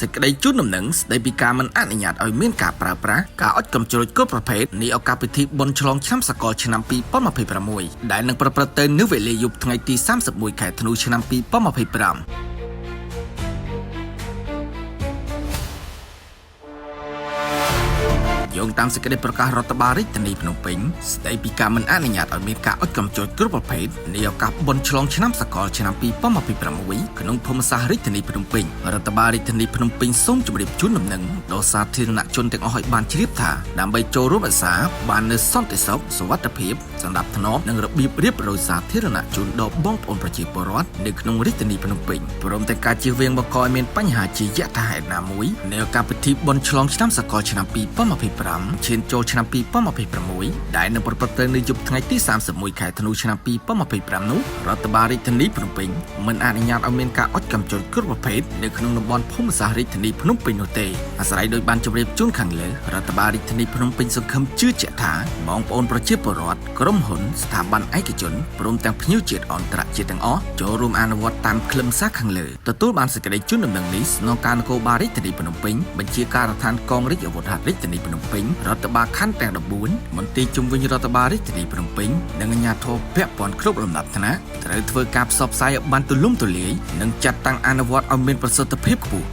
សេចក្តីជូនដំណឹងស្តីពីការមិនអនុញ្ញាតឲ្យមានការប្រើប្រាស់ការអុជកំជ្រួចគ្រប់ប្រភេទនៃឱកាសពិធីបុណ្យឆ្លងឆ្នាំសកលឆ្នាំ2026ដែលនឹងប្រព្រឹត្តទៅនៅវេលាយប់ថ្ងៃទី31ខែធ្នូឆ្នាំ2025យោងតាមសេចក្តីប្រកាសរដ្ឋបាលរាជធានីភ្នំពេញស្តីពីការមិនអនុញ្ញាតឲ្យមានការអុជកំជ្រួចគ្រប់ប្រភេទនៃឱកាសបុណ្យឆ្លងឆ្នាំសកលឆ្នាំ2026ក្នុងភូមិសាស្ត្ររាជធានីភ្នំពេញរដ្ឋបាលរាជធានីភ្នំពេញសូមជម្រាបជូនដំណឹងដល់សាធារណជនទាំងអស់ឲ្យបានជ្រាបថាដើម្បីចូលរួមអាសាបាននូវសន្តិសុខសុវត្ថិភាពសណ្ដាប់ធ្នាប់និងរបៀបរៀបរយសាធារណជនដល់បងប្អូនប្រជាពលរដ្ឋនៅក្នុងរាជធានីភ្នំពេញព្រមទាំងការជៀសវាងបង្កឲ្យមានបញ្ហាជាយថាហេតុណាមួយនៃឱកាសពិធីបុណ្យឆ្លងឆ្នាំសកលឆ្នាំ2025ឈានចូលឆ្នាំ2026ដែលនឹងប្រព្រឹត្តទៅនៅយប់ថ្ងៃទី31ខែធ្នូឆ្នាំ2025នោះរដ្ឋបាលរាជធានីភ្នំពេញមិនអនុញ្ញាតឲ្យមានការអុជកំជ្រួចគ្រប់ប្រភេទនៅក្នុងតំបន់ភូមិសាស្ត្ររាជធានីភ្នំពេញនោះទេអាស្រ័យដោយបានជម្រាបជូនខាងលើរដ្ឋបាលរាជធានីភ្នំពេញសង្ឃឹមជឿជាក់ថាបងប្អូនប្រជាពលរដ្ឋក្រុមហ៊ុនស្ថាប័នឯកជនព្រមទាំងភ្ញៀវជាតិអន្តរជាតិទាំងអស់ចូលរួមអនុវត្តតាមខ្លឹមសារខាងលើទទួលបានសេចក្តីជូនដំណឹងនេះស្នងការនគរបាលរាជធានីភ្នំពេញបញ្ជាការដ្ឋានកងរាជអាវុធហត្ថរាជធានីភ្នំពេញរដ្ឋបាលខណ្ឌទាំង14មន្ទីរជំនាញរដ្ឋបាលរាជធានីភ្នំពេញនិងអាជ្ញាធរពាក់ព័ន្ធគ្រប់លំដាប់ថ្នាក់ត្រូវធ្វើការផ្សព្វផ្សាយឲ្យបានទូលំទូលាយនិងចាត់តាំងអនុវត្តឲ្យមានប្រសិទ្ធភាពខ្ពស់